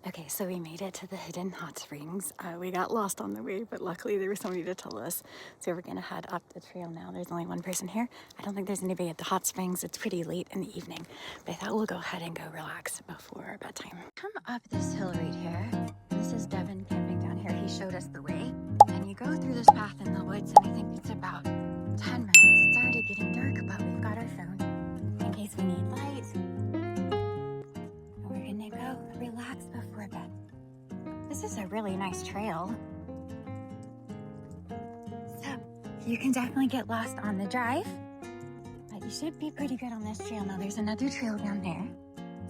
Okay, so we made it to the hidden hot springs. We got lost on the way, but luckily there was somebody to tell us. So we're gonna head up the trail now. There's only one person here. I don't think there's anybody at the hot springs. It's pretty late in the evening, but I thought we'll go ahead and go relax before bedtime. Come up this hill right here. This is Devin camping down here. He showed us the way. And you go through this path in the woods, and I think it's about 10 minutes. It's already getting dark, but we've got our phone in case we need light. Relax before bed. This is a really nice trail. So you can definitely get lost on the drive, but you should be pretty good on this trail. Now there's another trail down there,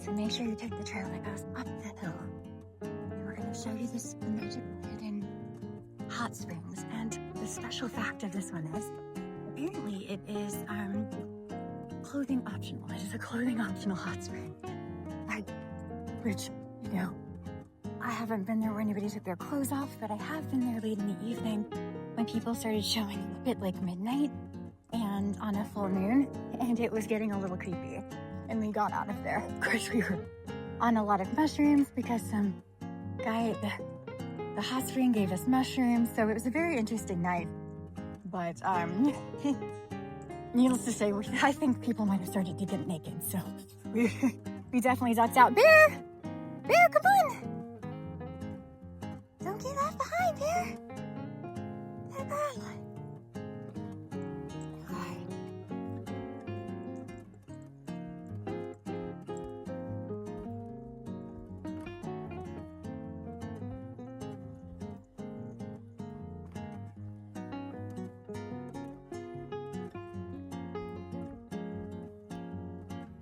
so make sure you take the trail that goes up the hill. And we're going to show you this magical hidden hot springs. And the special fact of this one is, apparently it is clothing optional. It is a clothing optional hot spring. Which, you know, I haven't been there where anybody took their clothes off, but I have been there late in the evening when people started showing up at like midnight and on a full moon, and it was getting a little creepy. And we got out of there. Of course, we were on a lot of mushrooms because some guy at the hot spring gave us mushrooms, so it was a very interesting night. But needless to say, I think people might have started to get naked, so we definitely ducked out. Bear! Bear, come on! Don't get left behind, Bear! That girl. Okay.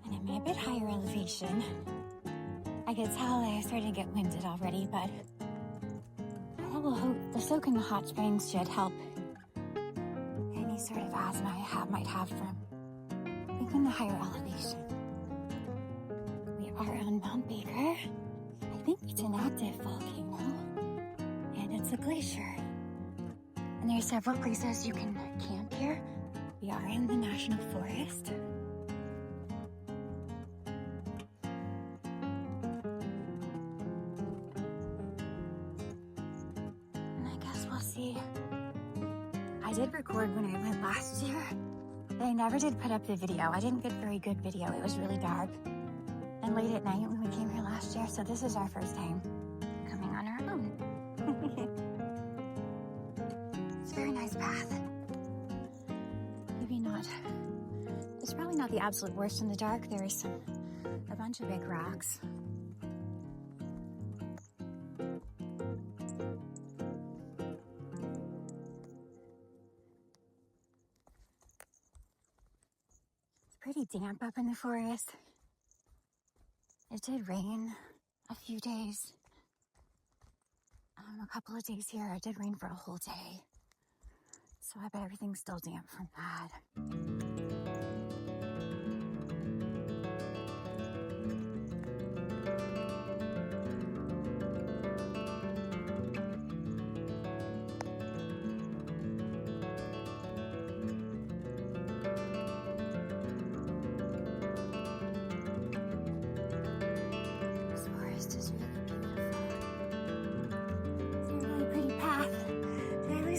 And I'm a bit higher elevation. I could tell I started to get winded already, but I will hope the soak in the hot springs should help any sort of asthma I might have from being in the higher elevation. We are on Mount Baker. I think it's an active volcano, and it's a glacier. And there are several places you can camp here. We are in the National Forest. See, I did record when I went last year, but I never did put up the video. I didn't get very good video. It was really dark and late at night when we came here last year, so this is our first time coming on our own. It's a very nice path. Maybe not. It's probably not the absolute worst in the dark. There's a bunch of big rocks. Pretty damp up in the forest. It did rain a few days. A couple of days here, it did rain for a whole day. So I bet everything's still damp from that.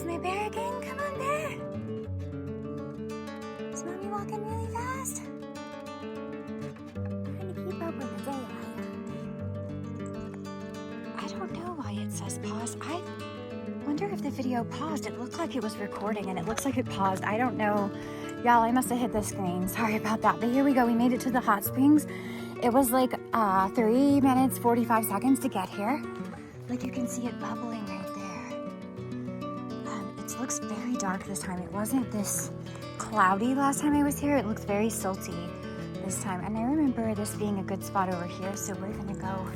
My bear again? Come on, Bear! Is Mommy walking really fast? I'm trying to keep up with the daylight. I don't know why it says pause. I wonder if the video paused. It looked like it was recording and it looks like it paused. I don't know. Y'all, I must have hit the screen. Sorry about that. But here we go. We made it to the hot springs. It was like 3 minutes, 45 seconds to get here. Like you can see it bubbling right there. It looks very dark this time. It wasn't this cloudy last time I was here. It looks very silty this time. And I remember this being a good spot over here, so we're gonna go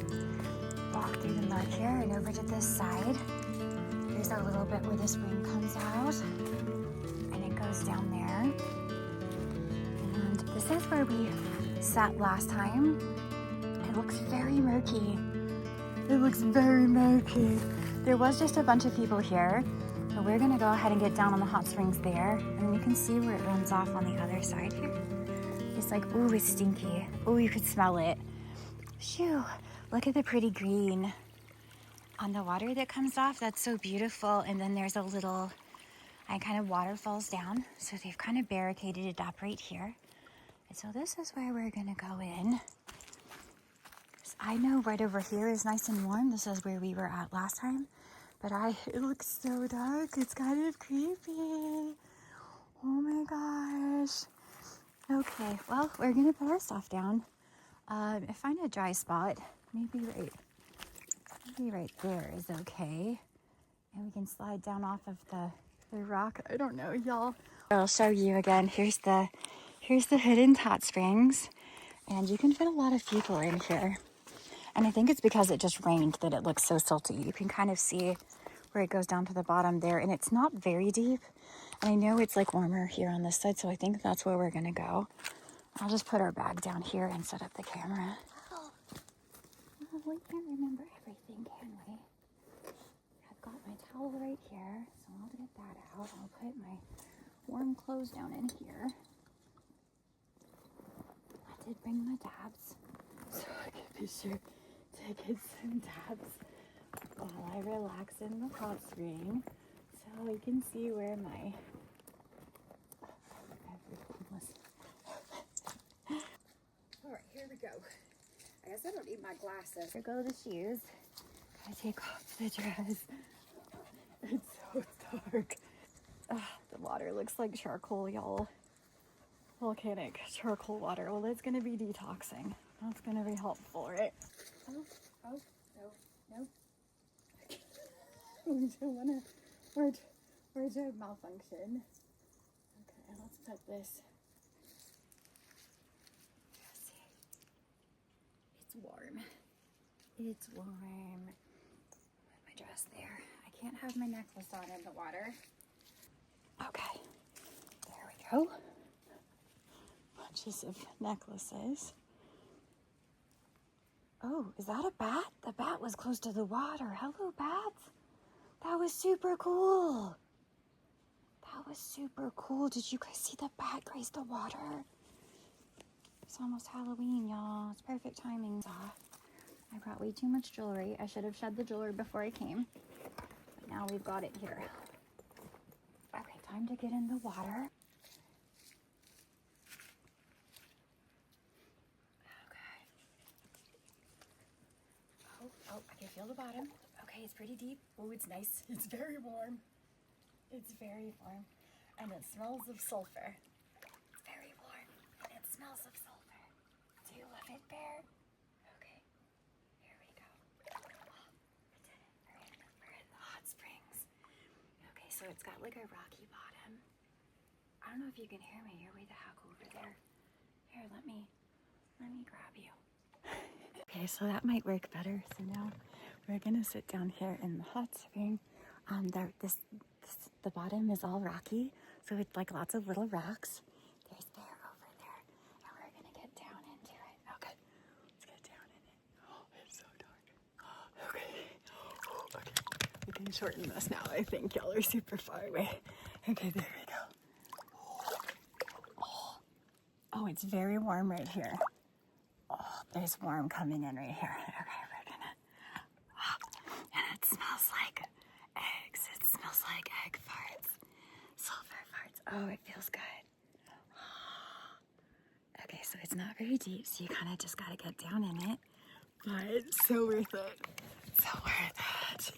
walk through the mud here and over to this side. There's a little bit where the spring comes out and it goes down there. And this is where we sat last time. It looks very murky. It looks very murky. There was just a bunch of people here. So we're gonna go ahead and get down on the hot springs there, and you can see where it runs off on the other side here. It's like, ooh, it's stinky. Ooh, you could smell it. Shoo, look at the pretty green. on the water that comes off. That's so beautiful. And then there's a little, kind of water falls down. So they've kind of barricaded it up right here. And so this is where we're gonna go in. I know right over here is nice and warm. This is where we were at last time. But it looks so dark. It's kind of creepy. Oh my gosh. Okay, well, we're gonna put our stuff down. Find a dry spot. Maybe right there is okay. And we can slide down off of the rock. I don't know, y'all. I'll show you again. Here's the hidden hot springs. And you can fit a lot of people in here. And I think it's because it just rained that it looks so salty. You can kind of see where it goes down to the bottom there. And it's not very deep. And I know it's like warmer here on this side, so I think that's where we're gonna go. I'll just put our bag down here and set up the camera. Oh, we can't remember everything, can we? I've got my towel right here, so I'll get that out. I'll put my warm clothes down in here. I did bring my dabs, so I can be sure to get some dabs while I relax in the hot spring. So we can see where my everything was. Alright, here we go. I guess I don't need my glasses. Here go the shoes. Gotta take off the dress. It's so dark. The water looks like charcoal, y'all. Volcanic charcoal water. Well, it's gonna be detoxing. That's gonna be helpful, right? Oh, no. We don't wanna, we're to malfunction. Okay, let's put this. It's warm. It's warm. Put my dress there. I can't have my necklace on in the water. Okay, there we go. Bunches of necklaces. Oh, is that a bat? The bat was close to the water. Hello, bats. That was super cool. That was super cool. Did you guys see the bat graze the water? It's almost Halloween, y'all. It's perfect timing. I brought way too much jewelry. I should have shed the jewelry before I came. But now we've got it here. Okay, time to get in the water. Okay. Oh, I can feel the bottom. Okay, it's pretty deep. Oh, it's nice. It's very warm. It's very warm. And it smells of sulfur. It's very warm. And it smells of sulfur. Do you love it, Bear? Okay. Here we go. Oh, we did it. We're in the hot springs. Okay, so it's got like a rocky bottom. I don't know if you can hear me. You're way the heck over there. Here, let me grab you. Okay, so that might work better. So now we're gonna sit down here in the hot spring. The bottom is all rocky, so it's like lots of little rocks. There's Bear over there, and we're gonna get down into it. Okay, let's get down in it. Oh, it's so dark. Okay, we can shorten this now. I think y'all are super far away. Okay, there we go. Oh, it's very warm right here. Oh, there's warm coming in right here. Okay, we're gonna. And it smells like eggs. It smells like egg farts. Sulfur farts. Oh, it feels good. Okay, so it's not very deep, so you kind of just gotta get down in it. But so worth it. So worth it.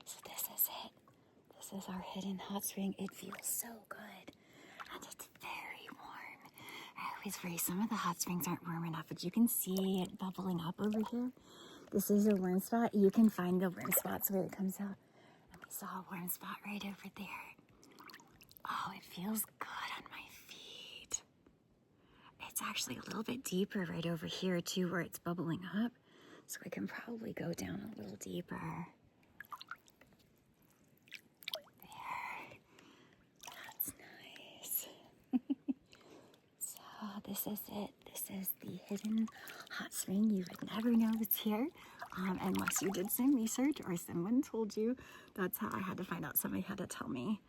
So this is it. This is our hidden hot spring. It feels so good. And it's very warm. I always worry some of the hot springs aren't warm enough, but you can see it bubbling up over here. This is a warm spot. You can find the warm spots where it comes out. And we saw a warm spot right over there. Oh, it feels good on my feet. It's actually a little bit deeper right over here too, where it's bubbling up. So I can probably go down a little deeper. There. That's nice. So this is it. This is the hidden hot spring. You would never know it's here unless you did some research or someone told you. That's how I had to find out. Somebody had to tell me.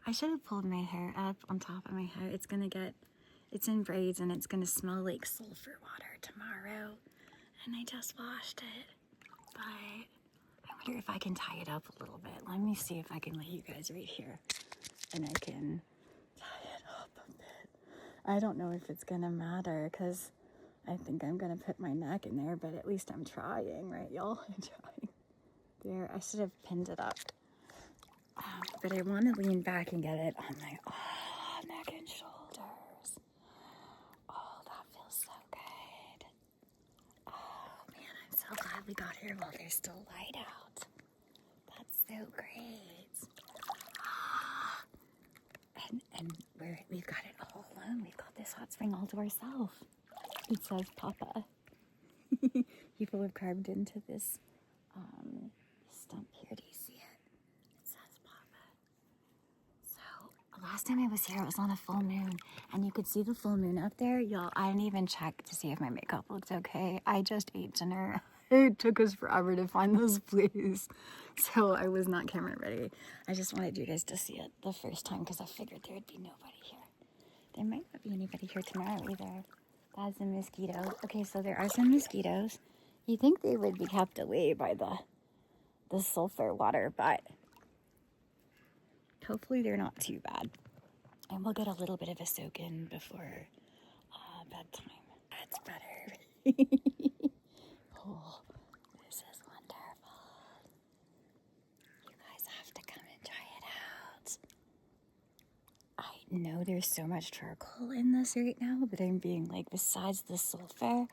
I should have pulled my hair up on top of my hair. It's in braids and it's gonna smell like sulfur water tomorrow. And I just washed it. But I wonder if I can tie it up a little bit. Let me see if I can lay you guys right here. And I can tie it up a bit. I don't know if it's gonna matter because I think I'm gonna put my neck in there, but at least I'm trying, right, y'all? I'm trying. There, I should have pinned it up. But I want to lean back and get it on my neck and shoulders. Oh, that feels so good. Oh, man, I'm so glad we got here while there's still light out. That's so great. And we've got it all alone. We've got this hot spring all to ourselves. It says Papa. People have carved into this stump here. Do you see it? It says Papa. So last time I was here, it was on a full moon, and you could see the full moon up there. Y'all, I didn't even check to see if my makeup looked okay. I just ate dinner. It took us forever to find those blues, so I was not camera ready. I just wanted you guys to see it the first time because I figured there would be nobody here. There might not be anybody here tomorrow either. That's a mosquito. Okay, so there are some mosquitoes. You think they would be kept away by the sulfur water, but hopefully they're not too bad. And we'll get a little bit of a soak in before bedtime. That's better. Oh, this is wonderful. You guys have to come and try it out. I know there's so much charcoal in this right now, but I'm being like, besides the sulfur,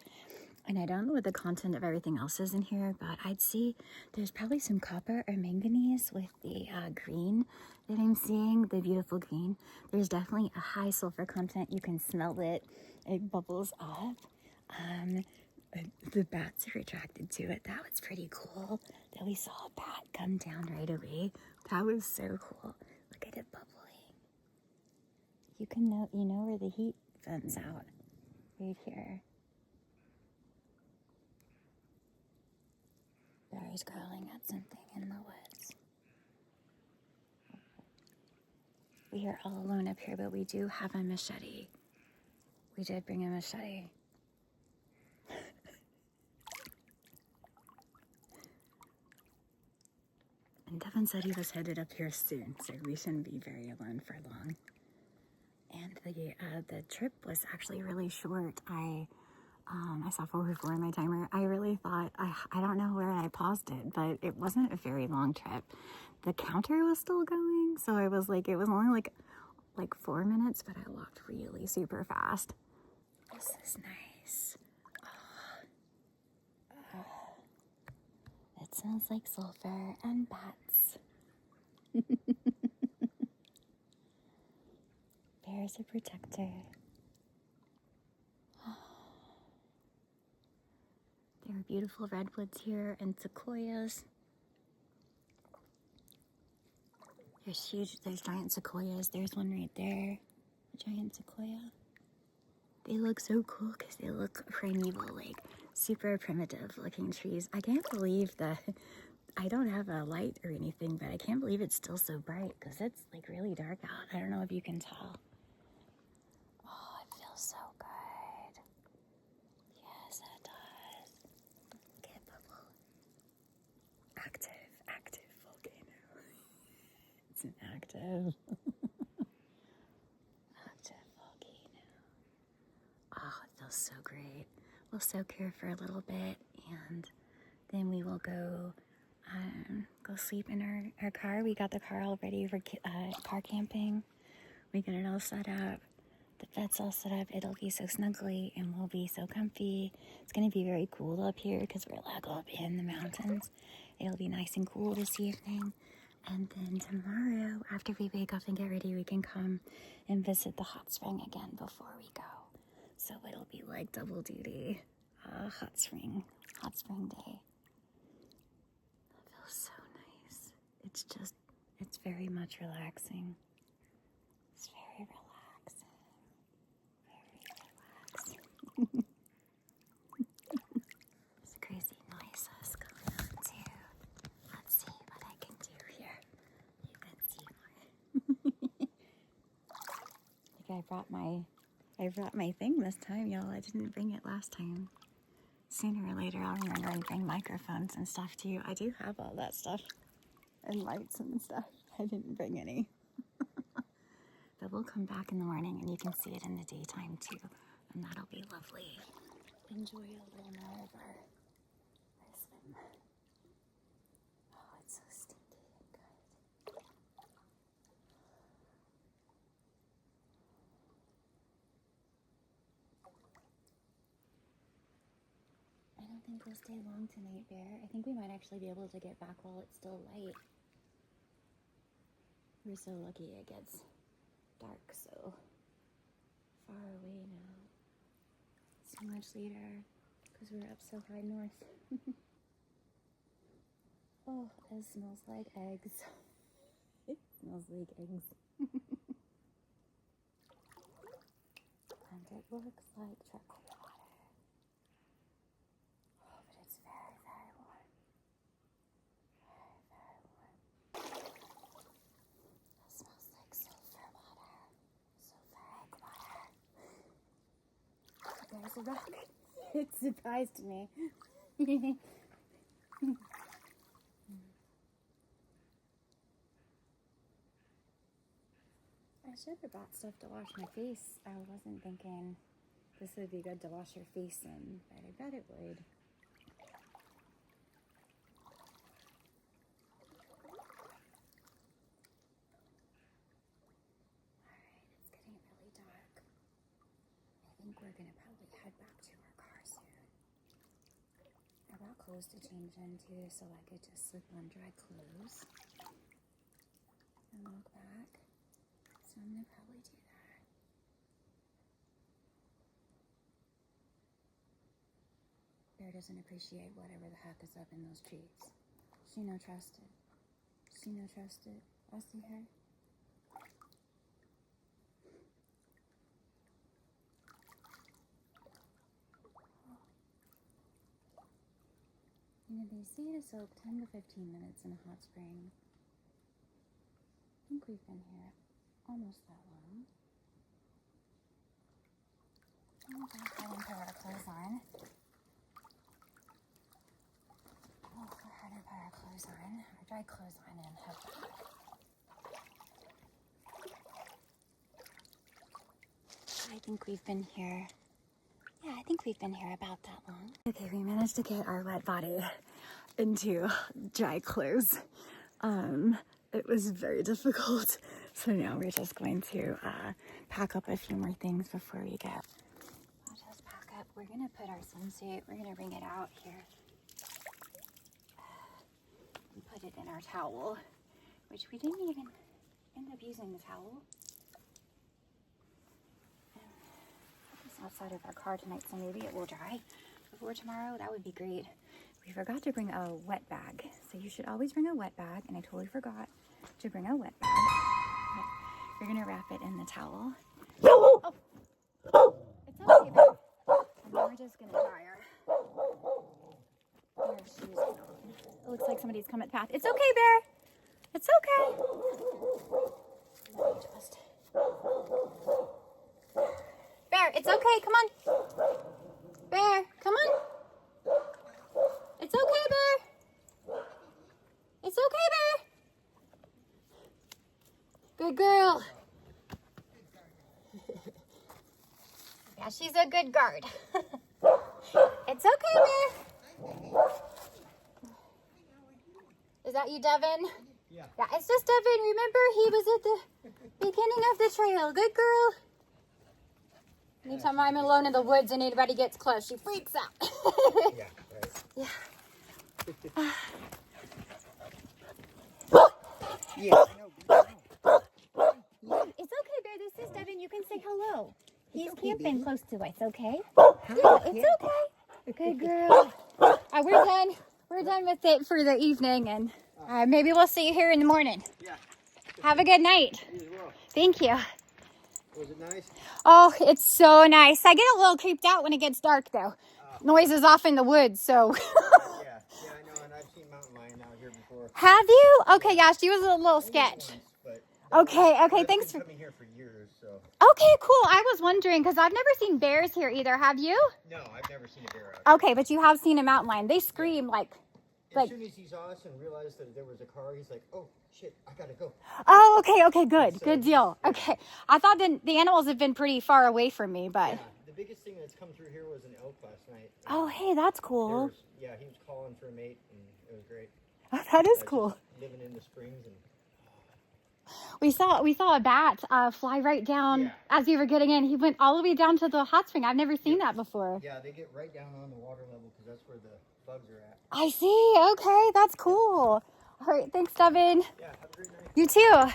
and I don't know what the content of everything else is in here, but I'd see there's probably some copper or manganese with the green that I'm seeing, the beautiful green. There's definitely a high sulfur content. You can smell it. It bubbles up. The bats are attracted to it. That was pretty cool that we saw a bat come down right away. That was so cool. Look at it bubbling. You know where the heat vents out, right here. Barry's growling at something in the woods. We are all alone up here, but we do have a machete. We did bring a machete. And Devin said he was headed up here soon, so we shouldn't be very alone for long. And the trip was actually really short. I saw 4:04 on my timer. I really thought, I don't know where I paused it, but it wasn't a very long trip. The counter was still going, so I was like, it was only like 4 minutes, but I walked really super fast. This is nice. It smells like sulfur and bats. Bear's a protector. There are beautiful redwoods here and sequoias. There's giant sequoias. There's one right there, a giant sequoia. They look so cool because they look primeval, like super primitive looking trees. I can't believe that I don't have a light or anything, but I can't believe it's still so bright because it's like really dark out. I don't know if you can tell. Oh, it feels so good. Yes, it does. Get bubble. Active volcano. It's an active volcano. Oh, it feels so great. We'll soak here for a little bit, and then we will go sleep in our car. We got the car all ready for car camping. We got it all set up. The bed's all set up. It'll be so snuggly, and we'll be so comfy. It's going to be very cool up here because we're like up in the mountains. It'll be nice and cool this evening. And then tomorrow, after we wake up and get ready, we can come and visit the hot spring again before we go. So it'll be like double duty, hot spring day. It feels so nice. It's very much relaxing. It's very relaxing. There's crazy noises going on too. Let's see what I can do here. You can see more. I think I brought my thing this time, y'all. I didn't bring it last time. sooner or later I'll remember and bring microphones and stuff to you. I do have all that stuff and lights and stuff. I didn't bring any. But we'll come back in the morning and you can see it in the daytime too. And that'll be lovely. Enjoy a little more of our swim. Oh, it's so stinky and good. I don't think we'll stay long tonight, Bear. I think we might actually be able to get back while it's still light. We're so lucky it gets dark so far away now. So much later because we're up so high north. Oh, it smells like eggs. It smells like eggs. And it looks like charcoal water. Oh, but it's very, very warm. Very, very warm. It smells like sulfur water. Sulfuric water. There's a rock. It surprised me. I should have brought stuff to wash my face. I wasn't thinking this would be good to wash your face in, but I bet it would. Alright, it's getting really dark. I think we're gonna probably head back to our car soon. I brought clothes to change into so I could just slip on dry clothes and walk back. So I'm gonna probably do that. Bear doesn't appreciate whatever the heck is up in those trees. She no trusted. She no trusted. I see her. You know, they say to soak 10 to 15 minutes in a hot spring. I think we've been here almost that long. Oh, go ahead and put our clothes on. Oh, go ahead and put our clothes on, our dry clothes on, and head back. I think we've been here. Yeah, I think we've been here about that long. Okay, we managed to get our wet body into dry clothes. It was very difficult. So now we're just going to pack up a few more things before we get. I'll just pack up. We're gonna put our swimsuit. We're gonna bring it out here and put it in our towel, which we didn't even end up using the towel. It's outside of our car tonight, so maybe it will dry before tomorrow. That would be great. We forgot to bring a wet bag, so you should always bring a wet bag, and I totally forgot to bring a wet bag. We're gonna wrap it in the towel. Oh, it's okay, babe. And then we're just gonna dry our shoes on. It looks like somebody's come at the path. It's okay, Bear. It's okay. Just... Bear, it's okay. Come on. Bear, come on. It's okay, Bear. It's okay, Bear. Good girl. Yeah, she's a good guard. It's okay, Bear. Is that you, Devin? Yeah. Yeah, it's just Devin. Remember, he was at the beginning of the trail. Good girl. Anytime I'm alone in the woods and anybody gets close, she freaks out. Yeah, right. Yeah. Yeah, I know. It's okay, Bear. This is Devin. You can say hello. He's okay, camping baby. close to us, okay? Hi, Yeah, it's okay. Good girl. We're done. We're done with it for the evening, and maybe we'll see you here in the morning. Yeah. Have a good night. You as well. Thank you. Was it nice? Oh, it's so nice. I get a little creeped out when it gets dark, though. Noises off in the woods, so. Yeah, I know, and I've seen mountain lion out here before. Have you? Okay, yeah, she was a little sketch. Once, but Okay, I've thanks been for. coming here for years, so. Okay, cool. I was wondering because I've never seen bears here either. Have you? No, I've never seen a bear out Okay, but you have seen a mountain lion. They scream like. As soon as he saw us and realized that there was a car, he's like, "Oh shit, I gotta go." Oh, okay, good, So good deal. yeah. Okay, I thought the animals have been pretty far away from me, but. Yeah, the biggest thing that's come through here was an elk last night. Oh, hey, that's cool. Yeah, he was calling for a mate, and it was great. Oh, that is cool. Living in the springs and. We saw a bat fly right down as we were getting in. He went all the way down to the hot spring. I've never seen that before. Yeah, they get right down on the water level because that's where the bugs are at. I see. Okay, that's cool. All right, thanks, Devin. Yeah, have a great night. You too.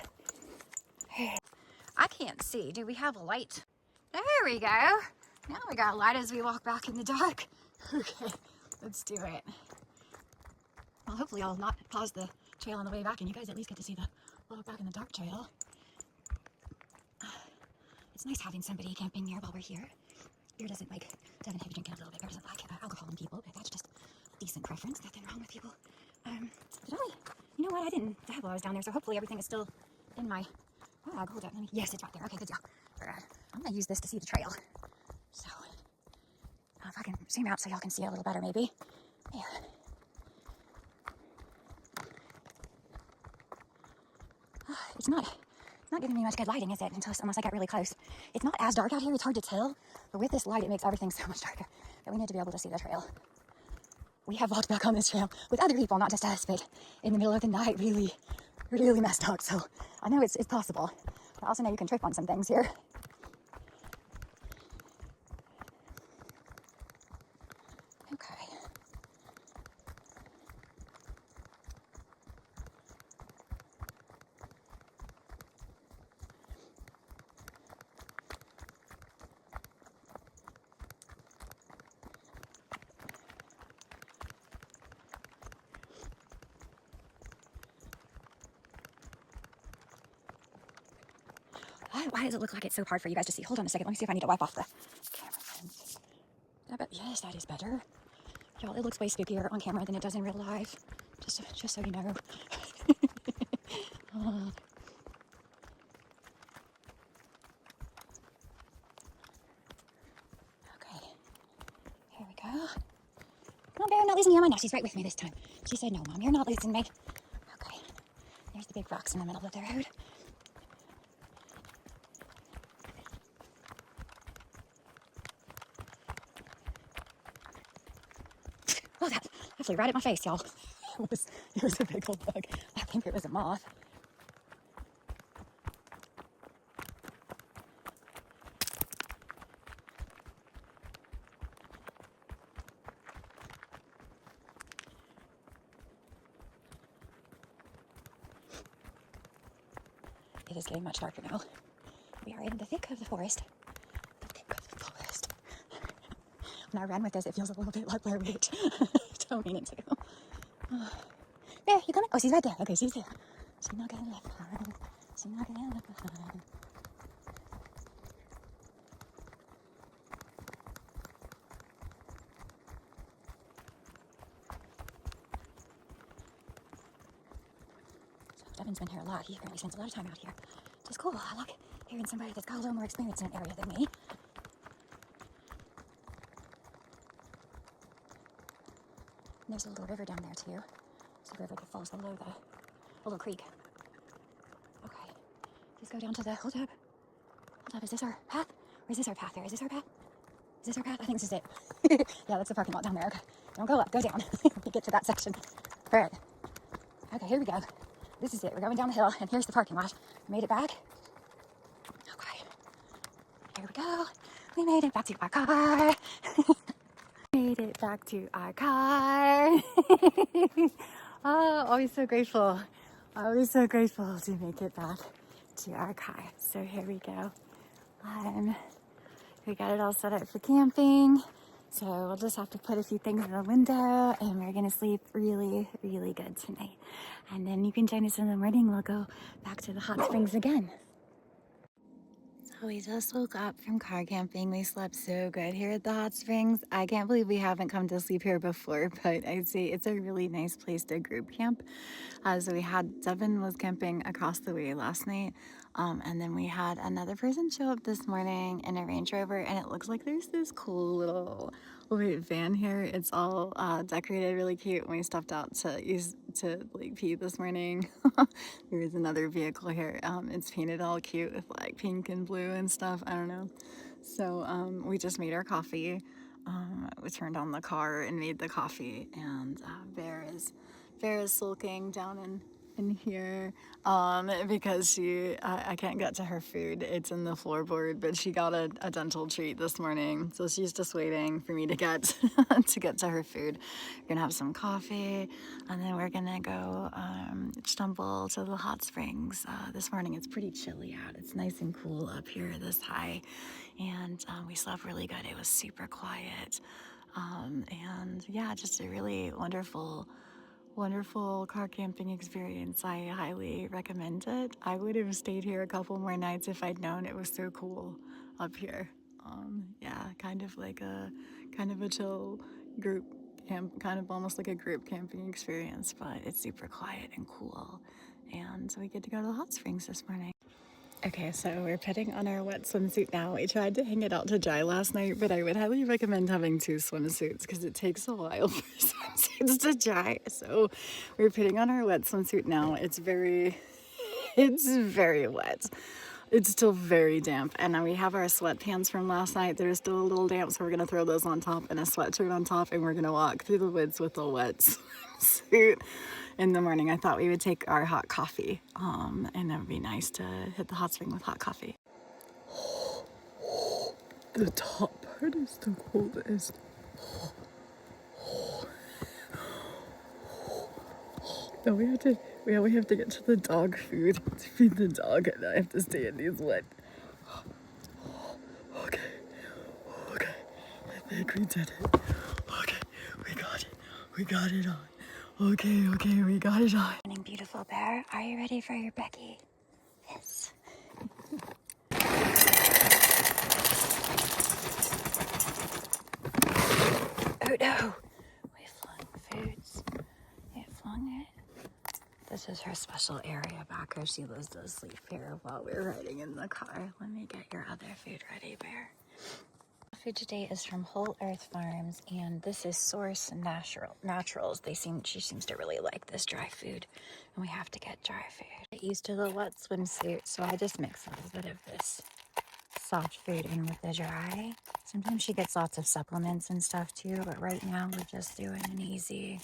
I can't see. Do we have a light? There we go. Now we got a light as we walk back in the dark. Okay, let's do it. Well, hopefully I'll not pause the trail on the way back and you guys at least get to see the walk back in the dark trail. It's nice having somebody camping near while we're here. Beer doesn't like, Devin heavy drinking a little bit. Beer doesn't like alcohol in people, but that's just decent preference. Nothing wrong with people. You know what? I didn't have while I was down there, so hopefully everything is still in my bag. Hold on, yes, it's right there. Okay, good deal. All right. I'm gonna use this to see the trail. So, if I can zoom out so y'all can see it a little better, maybe. There. It's not giving me much good lighting, is it? Unless I get really close. It's not as dark out here. It's hard to tell. But with this light, it makes everything so much darker that we need to be able to see the trail. We have walked back on this trail with other people, not just us, but in the middle of the night, really, really messed up. So I know it's possible. But I also know you can trip on some things here. Okay. Why does it look like it's so hard for you guys to see? Hold on a second. Let me see if I need to wipe off the camera. Yes, that is better. Y'all, it looks way spookier on camera than it does in real life. Just so you know. Okay. Here we go. No, Bear, I'm not losing you. No, she's right with me this time. She said, no, Mom, you're not losing me. Okay. There's the big rocks in the middle of the road. Oh, that flew right at my face, y'all. It was a big old bug. I think it was a moth. It is getting much darker now. We are in the thick of the forest. The thick of the forest. When I ran with this, it feels a little bit like Blair Witch. Don't mean it to. There, you coming? Oh, she's right there. Okay, she's there. She's not gonna left behind. She's not gonna left behind. So Devin's been here a lot. He apparently spends a lot of time out here. Which is cool. I like hearing somebody that's got a little more experience in an area than me. And there's a little river down there too. There's a river that falls below the little creek. Okay, just go down to the, hold up, is this our path? Or is this our path there? Is this our path? Is this our path? I think this is it. Yeah, that's the parking lot down there. Okay, don't go up, go down. We get to that section. All right, okay, here we go. This is it, we're going down the hill, and here's the parking lot. We made it back. Okay, here we go. We made it back to our car. Made it back to our car. Oh, always so grateful. Always so grateful to make it back to our car. So here we go. We got it all set up for camping. So we'll just have to put a few things in the window and we're gonna sleep really, really good tonight. And then you can join us in the morning. We'll go back to the hot springs again. We just woke up from car camping. We slept so good here at the hot springs. I can't believe we haven't come to sleep here before, but I'd say it's a really nice place to group camp. So Devin was camping across the way last night And then we had another person show up this morning in a Range Rover, and it looks like there's this cool little white van here. It's all decorated really cute. When we stepped out to like pee this morning, there was another vehicle here. It's painted all cute with like pink and blue and stuff. I don't know. So we just made our coffee. We turned on the car and made the coffee, and Bear is sulking down in here because I can't get to her food. It's in the floorboard, but she got a dental treat this morning, so she's just waiting for me to get to her food. We're gonna have some coffee, and then we're gonna go stumble to the hot springs. This morning it's pretty chilly out. It's nice and cool up here this high, and we slept really good. It was super quiet, and yeah, just a really wonderful car camping experience. I highly recommend it. I would have stayed here a couple more nights if I'd known it was so cool up here. Yeah, kind of a chill group camp, kind of almost like a group camping experience, but it's super quiet and cool. And so we get to go to the hot springs this morning. Okay, so we're putting on our wet swimsuit now. We tried to hang it out to dry last night, but I would highly recommend having 2 swimsuits because it takes a while for swimsuits to dry. So we're putting on our wet swimsuit now. It's very wet. It's still very damp. And now we have our sweatpants from last night. They're still a little damp, so we're gonna throw those on top and a sweatshirt on top, and we're gonna walk through the woods with a wet swimsuit. In the morning, I thought we would take our hot coffee, and it would be nice to hit the hot spring with hot coffee. The top part is the coldest. Now we have to get to the dog food to feed the dog, and I have to stay in these wet. Okay, I think we did it. Okay, we got it on. Okay, we got it on. Morning, beautiful bear. Are you ready for your Becky? Yes. Oh no! We flung foods. We flung it. This is her special area back here. She loves to sleep here while we're riding in the car. Let me get your other food ready, Bear. Food today is from Whole Earth Farms, and this is Source Naturals. She seems to really like this dry food, and we have to get dry food. Get used to the wet swimsuit, so I just mix a little bit of this soft food in with the dry. Sometimes she gets lots of supplements and stuff too, but right now we're just doing an easy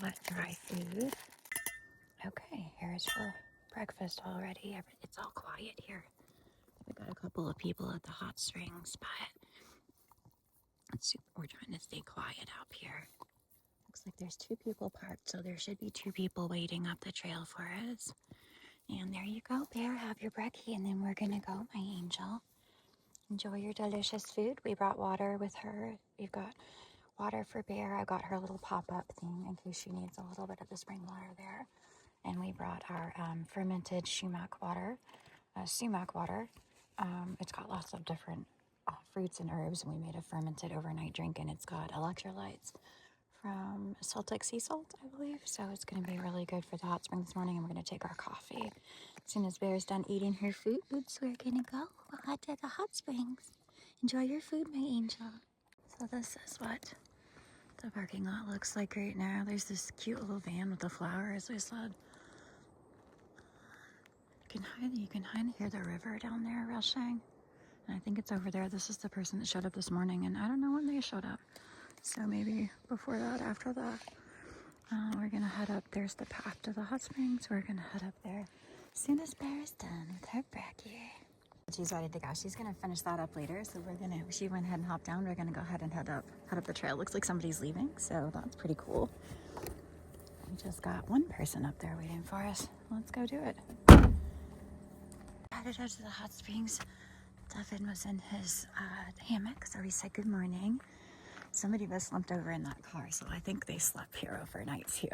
wet dry food. Okay, here's her breakfast already. It's all quiet here. We got a couple of people at the hot springs, but we're trying to stay quiet up here. Looks like there's 2 people parked, so there should be 2 people waiting up the trail for us. And there you go, Bear. Have your brekkie, and then we're gonna go, my angel. Enjoy your delicious food. We brought water with her. We've got water for Bear. I got her little pop-up thing in case she needs a little bit of the spring water there. And we brought our fermented sumac water. It's got lots of different fruits and herbs, and we made a fermented overnight drink, and it's got electrolytes from Celtic sea salt, I believe. So it's going to be really good for the hot spring this morning, and we're going to take our coffee. As soon as Bear's done eating her food, we're going to go out to the hot springs. Enjoy your food, my angel. So this is what the parking lot looks like right now. There's this cute little van with the flowers, I said. You can kind of hear the river down there rushing. And I think it's over there. This is the person that showed up this morning, and I don't know when they showed up. So maybe before that, after that, we're gonna head up. There's the path to the hot springs. We're gonna head up there as soon as Bear's done with her brekkie. She's ready to go. She's gonna finish that up later. So she went ahead and hopped down. We're gonna go ahead and head up the trail. Looks like somebody's leaving, so that's pretty cool. We just got 1 person up there waiting for us. Let's go do it. Headed out to the hot springs. Devin was in his hammock, so he said good morning. Somebody was slumped over in that car, so I think they slept here overnight too.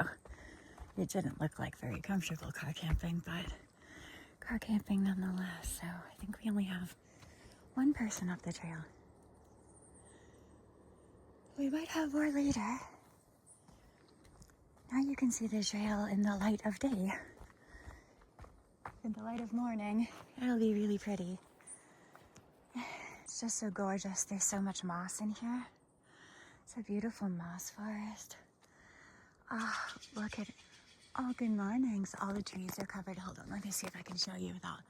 It didn't look like very comfortable car camping, but car camping nonetheless. So I think we only have 1 person up the trail. We might have more later. Now you can see the trail in the light of day. in the light of morning, it'll be really pretty. It's just so gorgeous. There's so much moss in here. It's a beautiful moss forest. Ah, look at it. Oh, good mornings. All the trees are covered. Hold on, let me see if I can show you without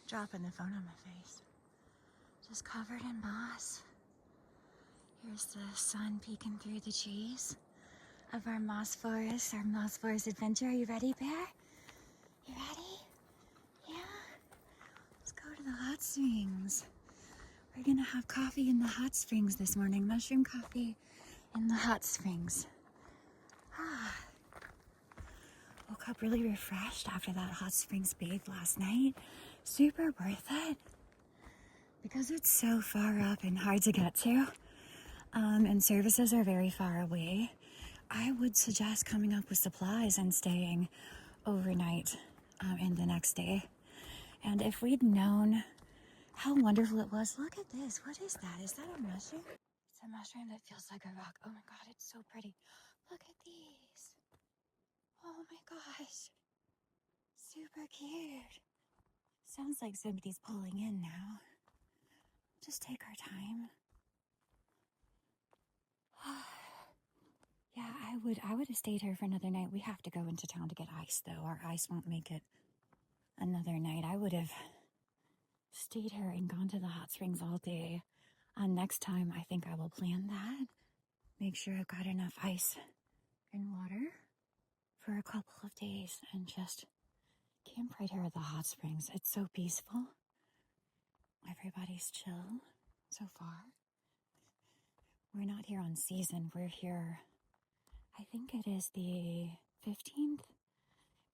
dropping the phone on my face. Just covered in moss. Here's the sun peeking through the trees of our moss forest adventure. Are you ready, Bear? You ready? Yeah? Let's go to the hot springs. We're gonna have coffee in the hot springs this morning. Mushroom coffee in the hot springs. Ah. Woke up really refreshed after that hot springs bathe last night. Super worth it. Because it's so far up and hard to get to, and services are very far away, I would suggest coming up with supplies and staying overnight and the next day. And if we'd known how wonderful it was, look at this. What is that? Is that a mushroom? It's a mushroom that feels like a rock. Oh my God, it's so pretty. Look at these. Oh my gosh. Super cute. Sounds like somebody's pulling in now. Just take our time. Yeah, I would have stayed here for another night. We have to go into town to get ice, though. Our ice won't make it another night. I would have stayed here and gone to the hot springs all day. Next time, I think I will plan that. Make sure I've got enough ice and water for a couple of days and just camp right here at the hot springs. It's so peaceful. Everybody's chill so far. We're not here on season. We're here, I think it is the 15th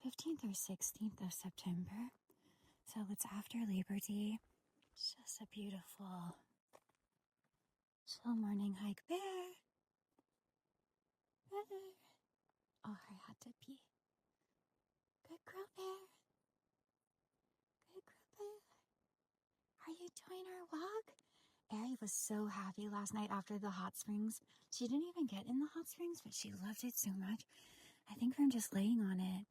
or 16th of September. So it's after Labor Day. It's just a beautiful, chill morning hike. Bear! Bear! Oh, I had to pee. Good girl, Bear. Good girl, Bear. Are you doing our walk? Ari was so happy last night after the hot springs. She didn't even get in the hot springs, but she loved it so much. I think from just laying on it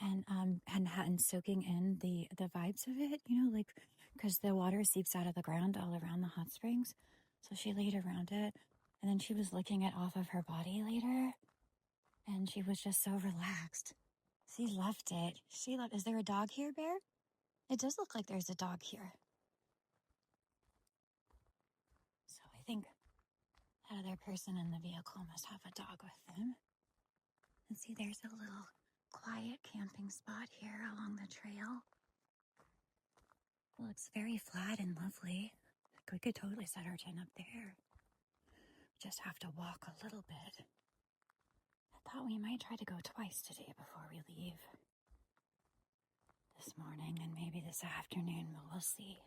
and soaking in the vibes of it, you know, like, because the water seeps out of the ground all around the hot springs. So she laid around it, and then she was licking it off of her body later, and she was just so relaxed. She loved it. Is there a dog here, Bear? It does look like there's a dog here. So I think that other person in the vehicle must have a dog with them. And see, there's a little quiet camping spot here along the trail. It looks very flat and lovely. Like we could totally set our tent up there. We just have to walk a little bit. I thought we might try to go twice today before we leave. This morning and maybe this afternoon, but we'll see.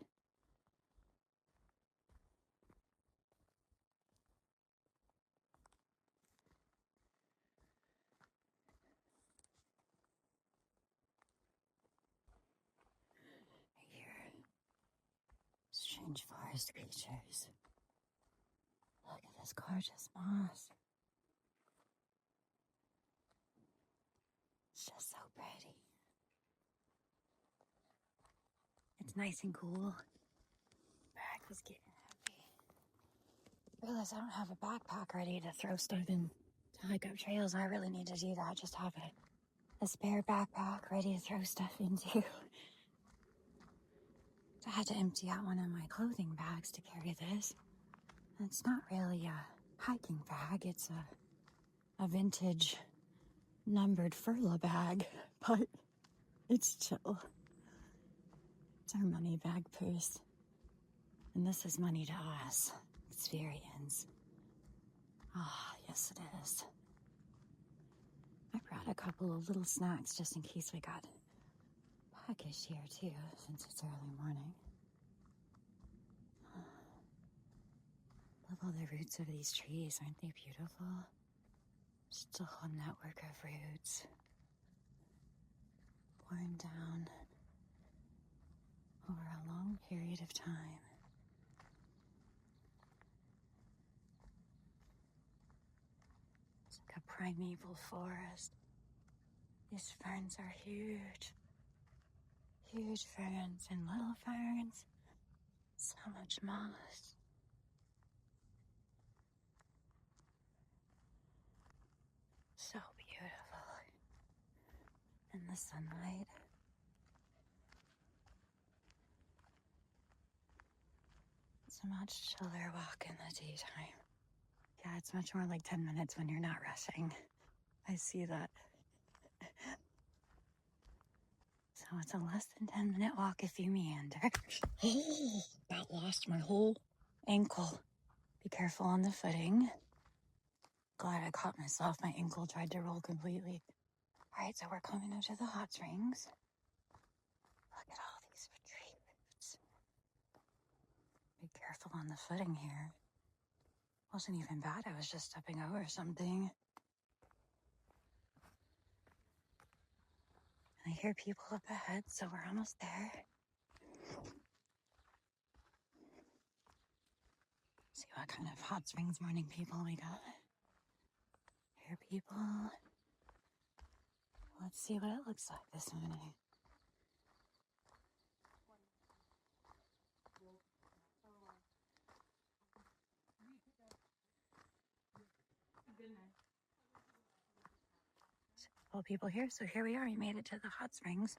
Strange forest creatures. Look at this gorgeous moss. It's just so pretty. It's nice and cool. Bag was getting heavy. Realize I don't have a backpack ready to throw stuff in to hike up trails. I really need to do that. Just have a spare backpack ready to throw stuff into. I had to empty out one of my clothing bags to carry this. And it's not really a hiking bag. It's a vintage numbered furla bag, but it's chill. It's our money bag purse. And this is money to us. Experience. Ah, yes it is. I brought a couple of little snacks just in case we got peckish here too, since it's early morning. Love all the roots of these trees, aren't they beautiful? Just a whole network of roots. Worn down over a long period of time. It's like a primeval forest. These ferns are huge. Huge ferns and little ferns. So much moss. So beautiful. In the sunlight. It's a much chiller walk in the daytime. Yeah, it's much more like 10 minutes when you're not rushing. I see that. So it's a less than 10-minute walk if you meander. Oh, about lost my whole ankle. Be careful on the footing. Glad I caught myself. My ankle tried to roll completely. All right, so we're coming up to the hot springs. Look at all these tree roots. Be careful on the footing here. Wasn't even bad. I was just stepping over something. I hear people up ahead, so we're almost there. See what kind of hot springs morning people we got. Here, people. Let's see what it looks like this morning. Well, people here, so here we are. We made it to the hot springs.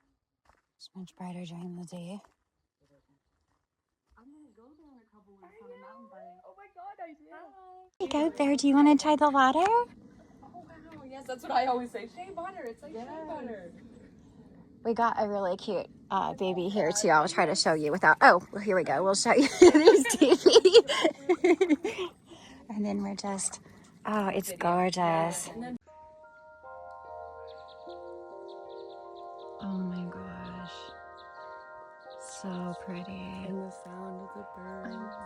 It's much brighter during the day. I'm gonna go there in a couple weeks on a mountain bike. Oh my god, I do. Hey, go there. Do you want to try the water? Oh wow, yes, that's what I always say. Shea butter, it's like shea butter. We got a really cute baby here too. I'll try to show you without. Oh, well, here we go. We'll show you. There's Davy. And then we're just. Oh, it's gorgeous. Oh my gosh. So pretty. And the sound of the birds.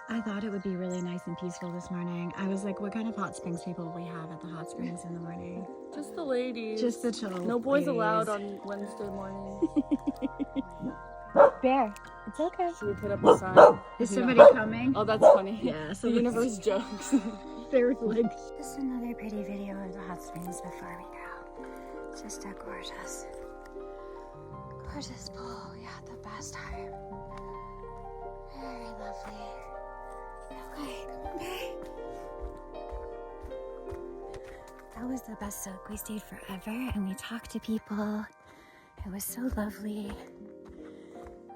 I thought it would be really nice and peaceful this morning. I was like, what kind of hot springs people will we have at the hot springs in the morning? Just the ladies. Just the chill No boys ladies. allowed on Wednesday morning. Bear, it's okay. Should we put up a sign? Is No. somebody coming? Oh, that's funny. Yeah, The universe jokes. There's like just another pretty video of the hot springs before we go. It's just a gorgeous pool. We had the best time. Very lovely. Okay, come on back. That was the best soak. We stayed forever and we talked to people. It was so lovely.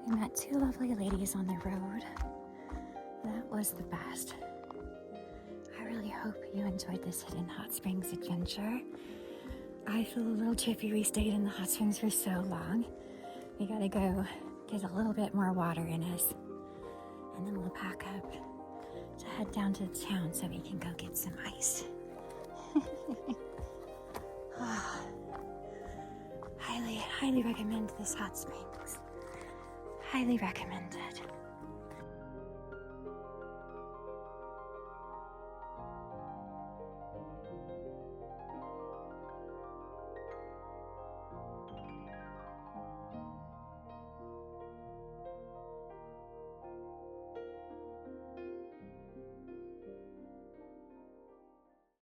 We met two lovely ladies on the road. That was the best. I really hope you enjoyed this hidden hot springs adventure. I feel a little trippy. We stayed in the hot springs for so long. We gotta go get a little bit more water in us. And then we'll pack up to head down to town so we can go get some ice. Highly recommend this hot springs. Highly recommend it.